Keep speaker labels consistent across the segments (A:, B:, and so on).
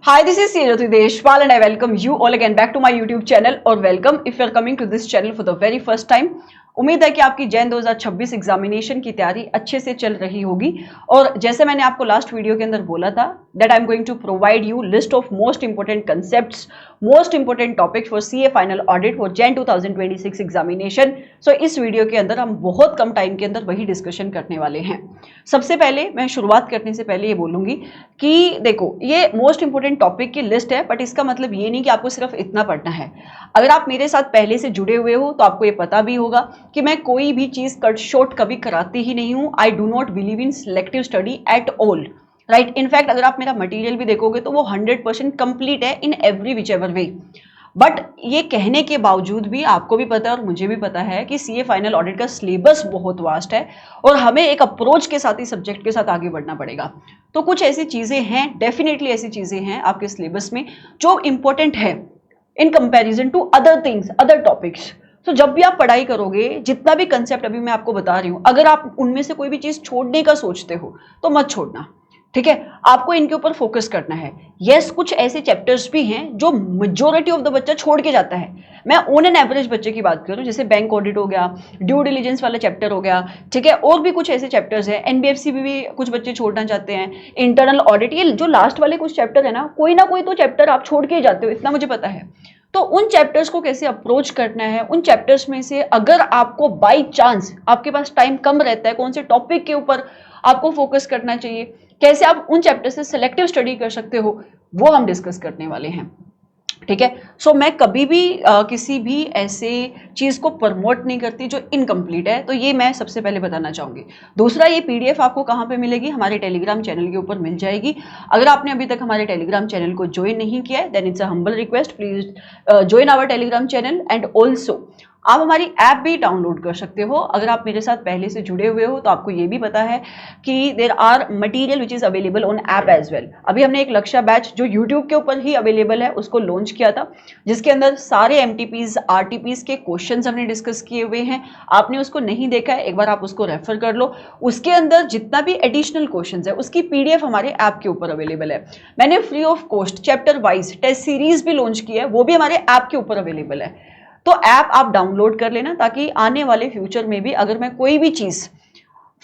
A: Hi, this is Sejati Deshpal and I welcome you all again back to my YouTube channel और welcome if you are coming to this channel for the very first time। उम्मीद है कि आपकी Jain 2026 examination की तैयारी अच्छे से चल रही होगी और जैसे मैंने आपको लास्ट वीडियो के अंदर बोला था that I am going to provide you list of most important concepts, most important topics for CA final audit for Jan 2026 examination. So इस वीडियो के अंदर हम बहुत कम टाइम के अंदर वही डिस्कशन करने वाले हैं। सबसे पहले मैं शुरुआत करने से पहले ये बोलूंगी कि देखो ये मोस्ट इंपोर्टेंट टॉपिक की लिस्ट है, बट इसका मतलब ये नहीं कि आपको सिर्फ इतना पढ़ना है। अगर आप मेरे साथ पहले से जुड़े हुए हो तो आपको ये पता भी होगा कि मैं कोई भी चीज कट शॉर्ट कभी कराती ही नहीं हूं। I do not believe in selective study at all, right. In fact अगर आप मेरा मटेरियल भी देखोगे तो वो 100% कंप्लीट है in every which ever way. But ये कहने के बावजूद भी आपको भी पता है और मुझे भी पता है कि सीए फाइनल ऑडिट का सिलेबस बहुत वास्ट है और हमें एक अप्रोच के साथ ही सब्जेक्ट के साथ आगे बढ़ना पड़ेगा। तो कुछ ऐसी चीजें हैं, डेफिनेटली ऐसी चीजें हैं आपके सिलेबस में जो इंपॉर्टेंट है in comparison to other things, other topics. तो जब भी आप पढ़ाई करोगे, जितना भी कंसेप्ट अभी मैं आपको बता रही हूं, अगर आप उनमें से कोई भी चीज छोड़ने का सोचते हो तो मत छोड़ना, ठीक है। आपको इनके ऊपर फोकस करना है। यस, कुछ ऐसे चैप्टर्स भी हैं जो मेजोरिटी ऑफ द बच्चा छोड़ के जाता है। मैं ऑन एन एवरेज बच्चे की बात करूं, जैसे बैंक ऑडिट हो गया, ड्यू डिलिजेंस वाला चैप्टर हो गया, ठीक है। और भी कुछ ऐसे चैप्टर्स हैं, एनबीएफसी भी कुछ बच्चे छोड़ना चाहते हैं, इंटरनल ऑडिट, ये जो लास्ट वाले कुछ चैप्टर है ना कोई तो चैप्टर आप छोड़ के ही जाते हो, इतना मुझे पता है। तो उन चैप्टर्स को कैसे अप्रोच करना है, उन चैप्टर्स में से अगर आपको बाय चांस आपके पास टाइम कम रहता है, कौन से टॉपिक के ऊपर आपको फोकस करना चाहिए, कैसे आप उन चैप्टर से सिलेक्टिव स्टडी कर सकते हो, वो हम डिस्कस करने वाले हैं, ठीक है। सो मैं कभी भी किसी भी ऐसे चीज को प्रमोट नहीं करती जो इनकम्प्लीट है, तो ये मैं सबसे पहले बताना चाहूंगी। दूसरा, ये पीडीएफ आपको कहाँ पे मिलेगी? हमारे टेलीग्राम चैनल के ऊपर मिल जाएगी। अगर आपने अभी तक हमारे टेलीग्राम चैनल को ज्वाइन नहीं किया है then it's a humble request, please join our Telegram channel. And also आप हमारी ऐप भी डाउनलोड कर सकते हो। अगर आप मेरे साथ पहले से जुड़े हुए हो तो आपको ये भी पता है कि there are material which is available on app as well. अभी हमने एक लक्ष्य बैच जो यूट्यूब के ऊपर ही अवेलेबल है उसको लॉन्च किया था, जिसके अंदर सारे एमटीपीज आरटीपीज के क्वेश्चंस हमने डिस्कस किए हुए हैं। आपने उसको नहीं देखा है, एक बार आप उसको रेफर कर लो। उसके अंदर जितना भी एडिशनल क्वेश्चंस है उसकी पीडीएफ हमारे ऐप के ऊपर अवेलेबल है। मैंने free of cost chapter wise test series भी लॉन्च की है, वो भी हमारे ऐप के ऊपर अवेलेबल है। तो ऐप आप डाउनलोड कर लेना ताकि आने वाले फ्यूचर में भी अगर मैं कोई भी चीज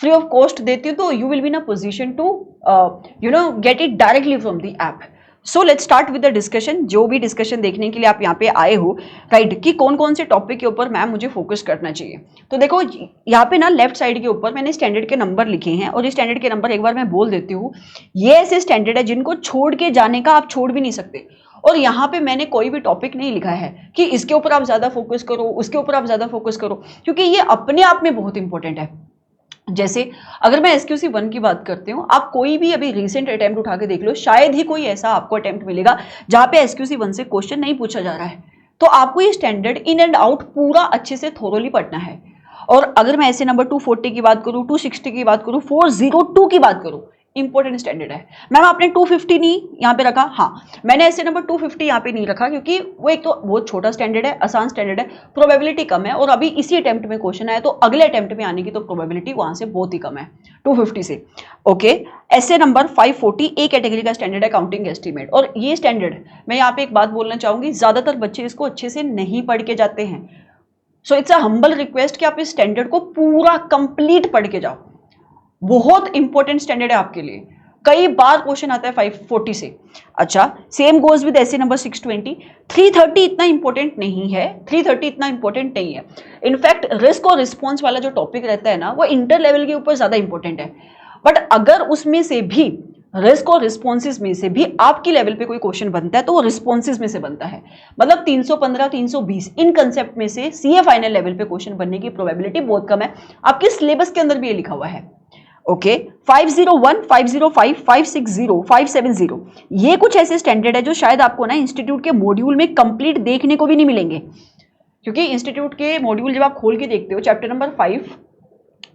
A: फ्री ऑफ कॉस्ट देती हूँ तो you will be in a position to get it directly from the app. So let's start with the discussion. जो भी डिस्कशन देखने के लिए आप यहाँ पे आए हो, राइट, कि कौन कौन से टॉपिक के ऊपर मैम मुझे फोकस करना चाहिए। तो देखो यहाँ पे ना लेफ्ट साइड के ऊपर मैंने स्टैंडर्ड के नंबर लिखे हैं और ये स्टैंडर्ड के नंबर एक बार मैं बोल देती हूँ। ये ऐसे स्टैंडर्ड है जिनको छोड़ के जाने का आप छोड़ भी नहीं सकते। और यहाँ पे मैंने कोई भी टॉपिक नहीं लिखा है कि इसके ऊपर आप ज्यादा फोकस करो, उसके ऊपर आप ज्यादा फोकस करो, क्योंकि ये अपने आप में बहुत इंपॉर्टेंट है। जैसे अगर मैं एसक्यूसी 1 की बात करती हूँ, आप कोई भी अभी रिसेंट अटेम्प्ट उठा के देख लो, शायद ही कोई ऐसा आपको अटेम्प्ट मिलेगा जहां पे एसक्यूसी 1 से क्वेश्चन नहीं पूछा जा रहा है। तो आपको ये स्टैंडर्ड इन एंड आउट पूरा अच्छे से थोरोली पढ़ना है। और अगर मैं ऐसे नंबर 240 की बात करूँ, 260 की बात करूँ, 402 की बात करूँ, इंपॉर्टेंट स्टैंडर्ड है। मैम आपने 250 नहीं यहाँ पे रखा? हाँ, मैंने ऐसे नंबर 250 यहाँ पे नहीं रखा क्योंकि वो एक तो बहुत छोटा स्टैंडर्ड है, आसान स्टैंडर्ड है, प्रोबेबिलिटी कम है और अभी इसी अटेम्प्ट में क्वेश्चन आया तो अगले अटेम्प्ट में आने की तो प्रोबेबिलिटी वहां से बहुत ही कम है 250 से। ओके, ऐसे नंबर 540 ए कैटेगरी का स्टैंडर्ड है, काउंटिंग एस्टीमेट। और ये स्टैंडर्ड मैं यहाँ पे एक बात बोलना चाहूंगी, ज्यादातर बच्चे इसको अच्छे से नहीं पढ़ के जाते हैं। So it's a humble request कि आप इस स्टैंडर्ड को पूरा कंप्लीट पढ़ के जाओ। बहुत इंपॉर्टेंट स्टैंडर्ड है आपके लिए, कई बार क्वेश्चन आता है 540 से। अच्छा, सेम गोज विद ऐसे नंबर 620। 330 इतना इंपॉर्टेंट नहीं है, 330 इतना इंपॉर्टेंट नहीं है। इनफैक्ट रिस्क और रिस्पॉन्स वाला जो टॉपिक रहता है ना वो इंटर लेवल के ऊपर ज्यादा इंपॉर्टेंट है। बट अगर उसमें से भी रिस्क और रिस्पॉन्सेज में से भी आपकी लेवल पे कोई क्वेश्चन बनता है तो वो रिस्पॉन्सेज में से बनता है। मतलब 315 320 इन कंसेप्ट में से सीए फाइनल लेवल पे क्वेश्चन बनने की प्रोबेबिलिटी बहुत कम है। आपके सिलेबस के अंदर भी ये लिखा हुआ है। ओके, 501 505 560 570 ये कुछ ऐसे स्टैंडर्ड है जो शायद आपको ना इंस्टीट्यूट के मॉड्यूल में कंप्लीट देखने को भी नहीं मिलेंगे, क्योंकि इंस्टीट्यूट के मॉड्यूल जब आप खोल के देखते हो chapter number 5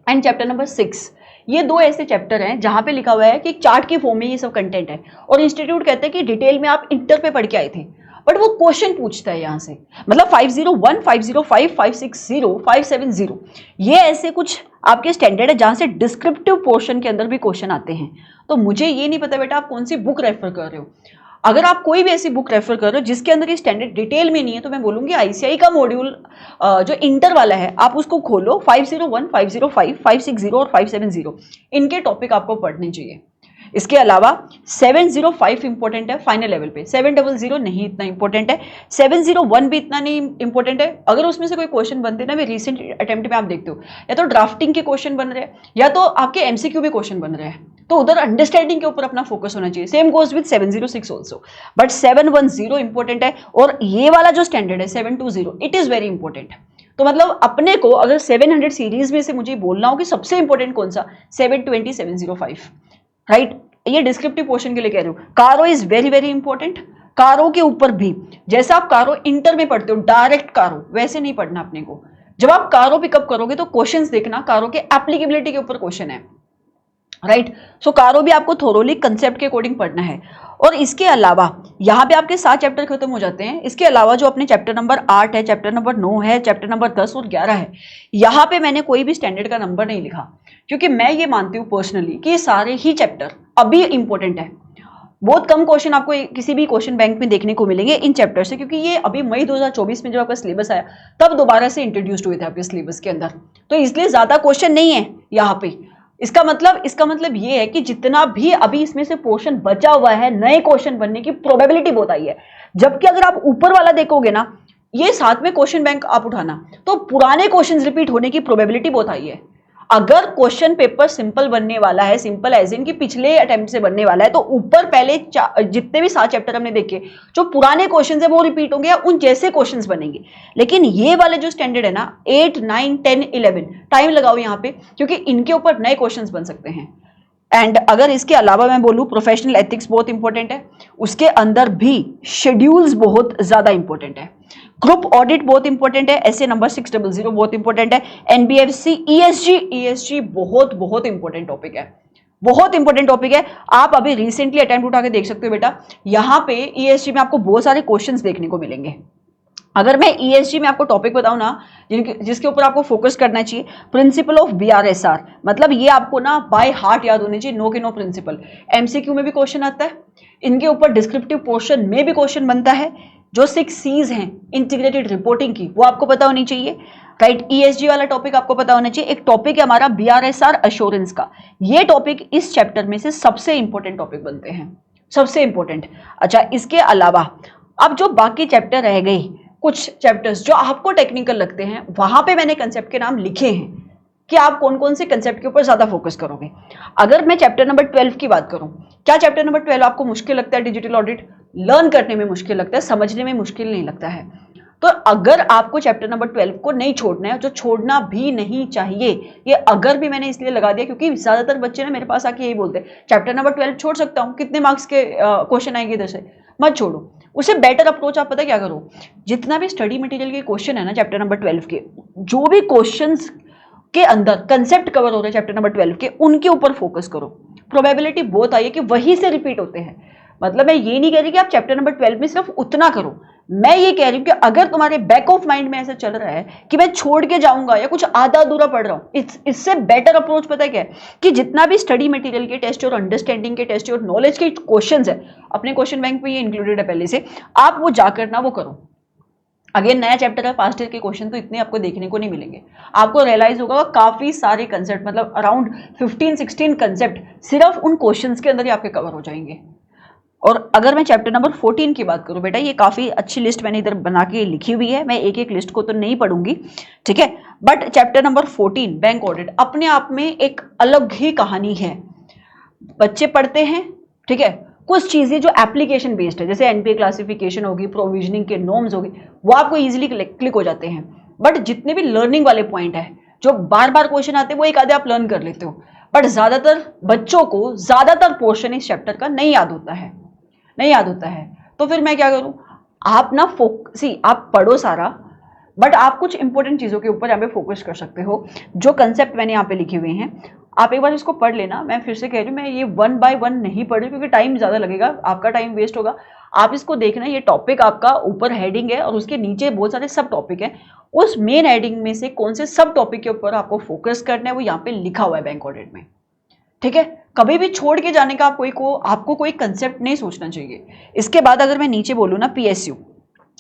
A: and chapter number 6, ये दो ऐसे चैप्टर हैं जहां पे लिखा हुआ है कि चार्ट के फॉर्म में ये सब कंटेंट है और इंस्टीट्यूट कहते हैं कि डिटेल में आप इंटर पे पढ़ के आए थे, बट वो क्वेश्चन पूछता है यहां से। मतलब 501 505 560 570 ये ऐसे कुछ आपके स्टैंडर्ड है जहां से डिस्क्रिप्टिव पोर्शन के अंदर भी क्वेश्चन आते हैं। तो मुझे ये नहीं पता बेटा आप कौन सी बुक रेफर कर रहे हो। अगर आप कोई भी ऐसी बुक रेफर कर रहे हो जिसके अंदर ये स्टैंडर्ड डिटेल में नहीं है, तो मैं बोलूंगी आईसीआई का मॉड्यूल जो इंटर वाला है आप उसको खोलो। 501, 505, 560 और 570 इनके टॉपिक आपको पढ़ने चाहिए। इसके अलावा 705 इंपॉर्टेंट है फाइनल लेवल पे, 700 नहीं इतना इंपॉर्टेंट है, 701 भी इतना नहीं इंपॉर्टेंट है। अगर उसमें से कोई क्वेश्चन बनते हैं ना, मैं रिसेंट अटेम्प्ट में आप देखते हो या तो ड्राफ्टिंग के क्वेश्चन बन रहे हैं या तो आपके एमसीक्यू में क्वेश्चन बन रहे हैं, तो उधर अंडरस्टैंडिंग के ऊपर अपना फोकस होना चाहिए। Same goes with 706 also, but 710 important है और ये वाला जो स्टैंडर्ड है 720 इट इज वेरी इंपॉर्टेंट। तो मतलब अपने को अगर 700 सीरीज में से मुझे बोलना हो कि सबसे इंपॉर्टेंट कौन सा, 720, 705, राइट। ये डिस्क्रिप्टिव पोर्शन के लिए कह रही हूँ। कारो इज वेरी वेरी इंपॉर्टेंट। कारो के ऊपर भी जैसा आप कारो इंटर में पढ़ते हो डायरेक्ट कारो, वैसे नहीं पढ़ना अपने को। जब आप कारो पिकअप करोगे तो क्वेश्चंस देखना कारो के एप्लीकेबिलिटी के ऊपर क्वेश्चन है, राइट। सो कारो भी आपको थोरोली कंसेप्ट के अकॉर्डिंग पढ़ना है। और इसके अलावा यहाँ पे आपके 7 चैप्टर खत्म हो जाते हैं। इसके अलावा जो अपने चैप्टर नंबर 8 है, चैप्टर नंबर 9 है, चैप्टर नंबर 10 और 11 है, यहाँ पे मैंने कोई भी स्टैंडर्ड का नंबर नहीं लिखा, क्योंकि मैं ये मानती हूँ पर्सनली कि ये सारे ही चैप्टर अभी इंपॉर्टेंट है। बहुत कम क्वेश्चन आपको किसी भी क्वेश्चन बैंक में देखने को मिलेंगे इन चैप्टर से, क्योंकि ये अभी मई 2024 में जब आपका सिलेबस आया तब दोबारा से इंट्रोड्यूस्ड हुए थे आपके सिलेबस के अंदर, तो इसलिए ज्यादा क्वेश्चन नहीं है यहाँ पे। इसका मतलब ये है कि जितना भी अभी इसमें से पोर्शन बचा हुआ है, नए क्वेश्चन बनने की प्रोबेबिलिटी बहुत आई है। जबकि अगर आप ऊपर वाला देखोगे ना, ये साथ में क्वेश्चन बैंक आप उठाना, तो पुराने क्वेश्चन रिपीट होने की प्रोबेबिलिटी बहुत आई है। अगर क्वेश्चन पेपर सिंपल बनने वाला है, सिंपल एज इन कि पिछले अटेम्प्ट से बनने वाला है, तो ऊपर पहले जितने भी 7 चैप्टर हमने देखे, जो पुराने क्वेश्चन है वो रिपीट होंगे या उन जैसे क्वेश्चंस बनेंगे। लेकिन ये वाले जो स्टैंडर्ड है ना 8, 9, 10, 11 टाइम लगाओ यहाँ पे, क्योंकि इनके ऊपर नए क्वेश्चंस बन सकते हैं। एंड अगर इसके अलावा मैं बोलूं प्रोफेशनल एथिक्स बहुत इंपॉर्टेंट है, उसके अंदर भी शेड्यूल्स बहुत ज्यादा इंपॉर्टेंट है, ग्रुप ऑडिट बहुत इंपॉर्टेंट है, ऐसे नंबर 600 बहुत इंपॉर्टेंट है, एनबीएफसी, ईएसजी बहुत बहुत इंपॉर्टेंट टॉपिक है, बहुत इंपॉर्टेंट टॉपिक है। आप अभी रिसेंटली अटेम्प्ट उठा के देख सकते हो बेटा, यहाँ पे ईएसजी में आपको बहुत सारे क्वेश्चंस देखने को मिलेंगे। अगर मैं ईएसजी में आपको टॉपिक बताऊं ना जिसके ऊपर आपको फोकस करना चाहिए, प्रिंसिपल ऑफ बीआरएसआर, मतलब ये आपको ना बाय हार्ट याद होनी चाहिए, नो के नो प्रिंसिपल। एमसीक्यू में भी क्वेश्चन आता है, इनके ऊपर डिस्क्रिप्टिव पोर्शन में भी क्वेश्चन बनता है। जो 6 C's हैं इंटीग्रेटेड रिपोर्टिंग की, वो आपको पता होनी चाहिए, राइट। ईएसजी वाला टॉपिक आपको पता होना चाहिए। एक टॉपिक है हमारा बीआरएसआर एश्योरेंस का, ये टॉपिक इस चैप्टर में से सबसे इंपॉर्टेंट टॉपिक बनते हैं, सबसे इंपॉर्टेंट। अच्छा, इसके अलावा अब जो बाकी चैप्टर रह गए, कुछ चैप्टर्स जो आपको टेक्निकल लगते हैं, वहां पे मैंने कंसेप्ट के नाम लिखे हैं कि आप कौन कौन से कंसेप्ट के ऊपर ज्यादा फोकस करोगे। अगर मैं चैप्टर नंबर 12 की बात करूं, क्या चैप्टर नंबर 12 आपको मुश्किल लगता है? डिजिटल ऑडिट लर्न करने में मुश्किल लगता है, समझने में मुश्किल नहीं लगता है। तो अगर आपको चैप्टर नंबर 12 को नहीं छोड़ना है, जो छोड़ना भी नहीं चाहिए, ये अगर भी मैंने इसलिए लगा दिया क्योंकि ज्यादातर बच्चे ना मेरे पास आके यही बोलते हैं, चैप्टर नंबर 12 छोड़ सकता हूँ, कितने मार्क्स के क्वेश्चन आएंगे इधर से, मत छोड़ो। उससे बेटर अप्रोच आप पता क्या करो, जितना भी स्टडी मटेरियल के क्वेश्चन है ना चैप्टर नंबर 12 के, जो भी क्वेश्चंस के अंदर कंसेप्ट कवर हो रहे हैं चैप्टर नंबर 12 के, उनके ऊपर फोकस करो। प्रोबेबिलिटी बहुत आई है कि वहीं से रिपीट होते हैं। मतलब मैं ये नहीं कह रही कि आप चैप्टर नंबर 12 में सिर्फ उतना करो, मैं ये कह रही हूं कि अगर तुम्हारे बैक ऑफ माइंड में ऐसा चल रहा है कि मैं छोड़ के जाऊंगा या कुछ आधा अधूरा पढ़ रहा हूं, इससे बेटर अप्रोच पता है क्या है, कि जितना भी स्टडी मटेरियल के टेस्ट और अंडरस्टैंडिंग के टेस्ट और नॉलेज के क्वेश्चंस है, अपने क्वेश्चन बैंक में ये इंक्लूडेड है पहले से, आप वो जाकर ना वो करो। अगेन नया चैप्टर है, पास्ट ईयर के क्वेश्चन तो इतने आपको देखने को नहीं मिलेंगे। आपको रियलाइज होगा काफी सारे कंसेप्ट, मतलब अराउंड 15-16 कंसेप्ट सिर्फ उन क्वेश्चंस के अंदर ही आपके कवर हो जाएंगे। और अगर मैं चैप्टर नंबर 14 की बात करूं बेटा, ये काफी अच्छी लिस्ट मैंने इधर बना के लिखी हुई है, मैं एक एक लिस्ट को तो नहीं पढ़ूंगी, ठीक है, but chapter number 14 bank audit अपने आप में एक अलग ही कहानी है। बच्चे पढ़ते हैं, ठीक है, कुछ चीजें जो एप्लीकेशन बेस्ड है, जैसे एनपीए क्लासिफिकेशन होगी, प्रोविजनिंग के नॉर्म्स होगी, वो आपको इजीली क्लिक हो जाते हैं। बट जितने भी लर्निंग वाले पॉइंट है, जो बार बार क्वेश्चन आते हैं, वो एक आधे आप लर्न कर लेते हो, बट ज्यादातर बच्चों को ज्यादातर पोर्शन इस चैप्टर का नहीं याद होता है, नहीं याद होता है। तो फिर मैं क्या करूं, आप ना आप पढ़ो सारा, बट आप कुछ इंपॉर्टेंट चीजों के ऊपर यहाँ पे फोकस कर सकते हो। जो कंसेप्ट मैंने यहाँ पे लिखे हुए हैं, आप एक बार इसको पढ़ लेना। मैं फिर से कह रही हूँ, मैं ये 1 by 1 नहीं पढ़ रही क्योंकि टाइम ज्यादा लगेगा, आपका टाइम वेस्ट होगा। आप इसको देखना, ये टॉपिक आपका ऊपर हेडिंग है और उसके नीचे बहुत सारे सब टॉपिक हैं। उस मेन हेडिंग में से कौन से सब टॉपिक के ऊपर आपको फोकस करना है, वो यहाँ पे लिखा हुआ है बैंक ऑडिट में, ठीक है। कभी भी छोड़ के जाने का आपको कोई कंसेप्ट नहीं सोचना चाहिए। इसके बाद अगर मैं नीचे बोलूँ ना, पीएसयू,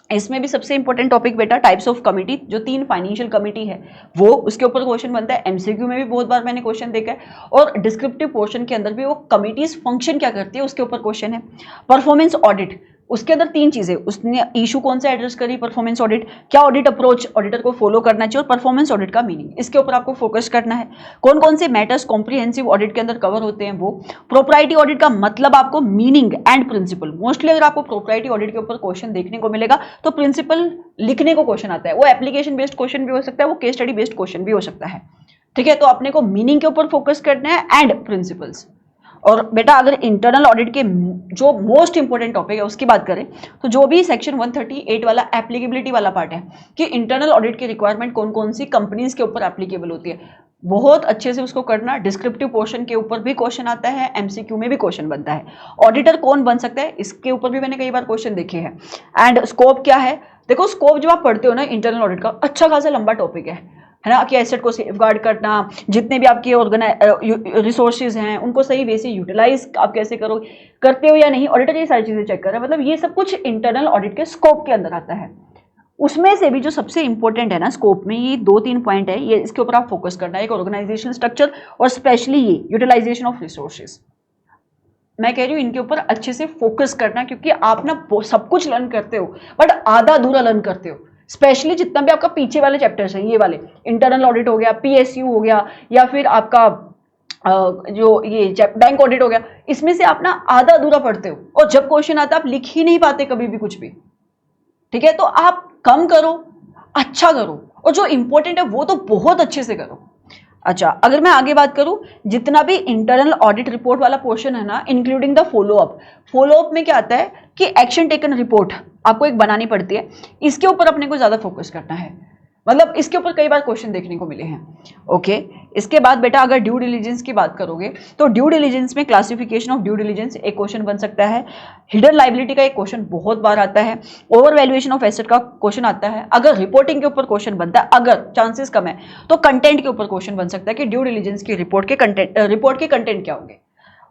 A: इसमें भी सबसे इंपॉर्टेंट टॉपिक बेटा टाइप्स ऑफ कमिटी, जो 3 फाइनेंशियल कमिटी है वो, उसके ऊपर क्वेश्चन बनता है। एमसीक्यू में भी बहुत बार मैंने क्वेश्चन देखा है, और डिस्क्रिप्टिव पोर्शन के अंदर भी वो कमिटीज फंक्शन क्या करती है उसके ऊपर क्वेश्चन है। परफॉर्मेंस ऑडिट, उसके अंदर 3 चीजें, उसने इशू कौन सा एड्रेस करी, परफॉर्मेंस ऑडिट, क्या ऑडिट अप्रोच ऑडिटर को फॉलो करना चाहिए, और परफॉर्मेंस ऑडिट का मीनिंग, इसके ऊपर आपको फोकस करना है। कौन कौन से मैटर्स कॉम्प्रिहेंसिव ऑडिट के अंदर कवर होते हैं वो, प्रोप्राइटी ऑडिट का मतलब आपको मीनिंग एंड प्रिंसिपल। मोस्टली अगर आपको प्रोप्राइटी ऑडिट के ऊपर क्वेश्चन देखने को मिलेगा तो प्रिंसिपल लिखने को क्वेश्चन आता है, वो एप्लीकेशन बेस्ड क्वेश्चन भी हो सकता है, वो केस स्टडी बेस्ड क्वेश्चन भी हो सकता है। ठीक है, तो अपने को मीनिंग के ऊपर फोकस करना है एंड प्रिंसिपल्स। और बेटा अगर इंटरनल ऑडिट के जो मोस्ट इंपोर्टेंट टॉपिक है उसकी बात करें तो जो भी सेक्शन 138 वाला एप्लीकेबिलिटी वाला पार्ट है कि इंटरनल ऑडिट की रिक्वायरमेंट कौन कौन सी कंपनीज के ऊपर एप्लीकेबल होती है, बहुत अच्छे से उसको करना। डिस्क्रिप्टिव पोर्शन के ऊपर भी क्वेश्चन आता है, एमसीक्यू में भी क्वेश्चन बनता है। ऑडिटर कौन बन सकता है, इसके ऊपर भी मैंने कई बार क्वेश्चन देखे हैं। एंड स्कोप क्या है, देखो स्कोप जब आप पढ़ते हो ना इंटरनल ऑडिट का, अच्छा खासा लंबा टॉपिक है ना, कि एसेट को सेफगार्ड करना, जितने भी आपके रिसोर्सेज हैं उनको सही वे से यूटिलाइज आप कैसे करते हो या नहीं, ऑडिटर ये सारी चीजें चेक कर रहा है। मतलब ये सब कुछ इंटरनल ऑडिट के स्कोप के अंदर आता है। उसमें से भी जो सबसे इंपॉर्टेंट है ना स्कोप में, ये 2-3 पॉइंट है, ये इसके ऊपर आप फोकस करना है। एक ऑर्गेनाइजेशन स्ट्रक्चर और स्पेशली ये यूटिलाइजेशन ऑफ रिसोर्सेज। मैं कह रही हूँ इनके ऊपर अच्छे से फोकस करना, क्योंकि आप ना सब कुछ लर्न करते हो बट आधा अधूरा लर्न करते हो। स्पेशली जितना भी आपका पीछे वाले चैप्टर्स हैं, ये वाले इंटरनल ऑडिट हो गया, पीएसयू हो गया, या फिर आपका जो ये बैंक ऑडिट हो गया, इसमें से आप ना आधा अधूरा पढ़ते हो और जब क्वेश्चन आता है आप लिख ही नहीं पाते कभी भी कुछ भी। ठीक है, तो आप कम करो, अच्छा करो, और जो इंपॉर्टेंट है वो तो बहुत अच्छे से करो। अच्छा, अगर मैं आगे बात करूं, जितना भी इंटरनल ऑडिट रिपोर्ट वाला पोर्शन है ना, इंक्लूडिंग द फॉलोअप, फॉलोअप में क्या आता है कि एक्शन टेकन रिपोर्ट आपको एक बनानी पड़ती है, इसके ऊपर अपने को ज्यादा फोकस करना है। मतलब इसके ऊपर कई बार क्वेश्चन देखने को मिले हैं। ओके, इसके बाद बेटा अगर ड्यू डिलीजेंस की बात करोगे तो ड्यू डिलीजेंस में क्लासिफिकेशन ऑफ ड्यू डिलीजेंस एक क्वेश्चन बन सकता है। हिडन लायबिलिटी का एक क्वेश्चन बहुत बार आता है। ओवर वैल्यूएशन ऑफ एसेट का क्वेश्चन आता है। अगर रिपोर्टिंग के ऊपर क्वेश्चन बनता है, अगर चांसेस कम है तो कंटेंट के ऊपर क्वेश्चन बन सकता है कि ड्यू डिलीजेंस की रिपोर्ट के कंटेंट क्या होंगे।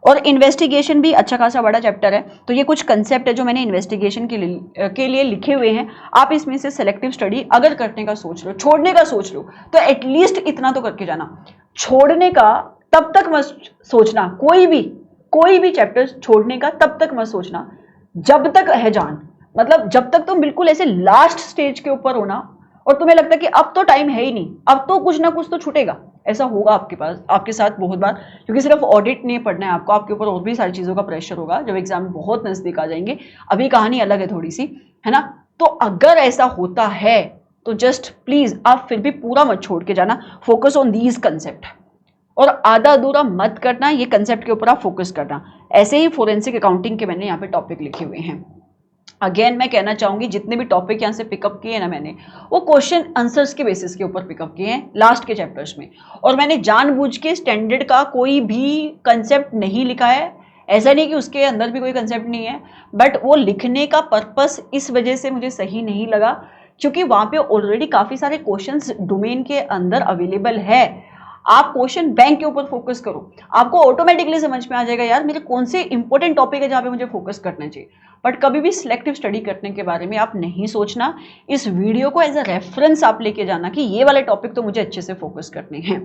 A: और इन्वेस्टिगेशन भी अच्छा खासा बड़ा चैप्टर है, तो ये कुछ कंसेप्ट है जो मैंने इन्वेस्टिगेशन के लिए लिखे हुए हैं। आप इसमें से सेलेक्टिव स्टडी अगर करने का सोच रहे हो, छोड़ने का सोच रहे हो, तो एटलीस्ट इतना तो करके जाना। छोड़ने का तब तक मत सोचना, कोई भी चैप्टर छोड़ने का तब तक मत सोचना जब तक है जान। मतलब जब तक तुम बिल्कुल ऐसे लास्ट स्टेज के ऊपर हो ना और तुम्हें लगता है कि अब तो टाइम है ही नहीं, अब तो कुछ ना कुछ तो छूटेगा, ऐसा होगा आपके साथ बहुत बार। क्योंकि सिर्फ ऑडिट नहीं पढ़ना है आपको, आपके ऊपर और भी सारी चीज़ों का प्रेशर होगा जब एग्जाम बहुत नज़दीक आ जाएंगे। अभी कहानी अलग है थोड़ी सी, है ना। तो अगर ऐसा होता है तो जस्ट प्लीज आप फिर भी पूरा मत छोड़ के जाना, फोकस ऑन दीज कंसेप्ट, और आधा अधूरा मत करना, ये कंसेप्ट के ऊपर आप फोकस करना। ऐसे ही फोरेंसिक अकाउंटिंग के मैंने यहाँ पे टॉपिक लिखे हुए हैं। अगेन मैं कहना चाहूंगी जितने भी टॉपिक यहाँ से पिकअप किए ना मैंने, वो क्वेश्चन आंसर्स के बेसिस के ऊपर पिकअप किए हैं लास्ट के चैप्टर्स में। और मैंने जानबूझ के स्टैंडर्ड का कोई भी कंसेप्ट नहीं लिखा है, ऐसा नहीं कि उसके अंदर भी कोई कंसेप्ट नहीं है, बट वो लिखने का पर्पस इस वजह से मुझे सही नहीं लगा क्योंकि वहाँ पे ऑलरेडी काफ़ी सारे क्वेश्चंस डोमेन के अंदर अवेलेबल है। आप क्वेश्चन बैंक के ऊपर फोकस करो, आपको ऑटोमेटिकली समझ में आ जाएगा यार मेरे कौन से इंपॉर्टेंट टॉपिक है जहाँ पे मुझे फोकस करना चाहिए। बट कभी भी सिलेक्टिव स्टडी करने के बारे में आप नहीं सोचना, इस वीडियो को एज अ रेफरेंस आप लेके जाना कि ये वाले टॉपिक तो मुझे अच्छे से फोकस करने हैं।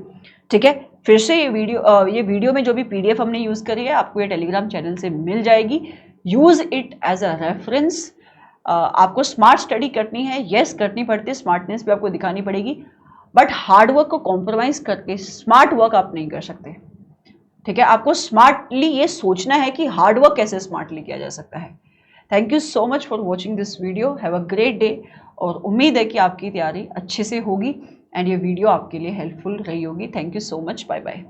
A: ठीक है, फिर से ये वीडियो में जो भी PDF हमने यूज़ करी है आपको ये टेलीग्राम चैनल से मिल जाएगी। Use it as a reference. आपको स्मार्ट स्टडी करनी है, यस करनी पड़ती है, स्मार्टनेस भी आपको दिखानी पड़ेगी, बट हार्ड वर्क को कॉम्प्रोमाइज करके स्मार्ट वर्क आप नहीं कर सकते। ठीक है, आपको स्मार्टली ये सोचना है कि हार्ड वर्क कैसे स्मार्टली किया जा सकता है। Thank you so much for watching this video, have a great day. और उम्मीद है कि आपकी तैयारी अच्छे से होगी एंड ये वीडियो आपके लिए हेल्पफुल रही होगी। Thank you so much, bye bye.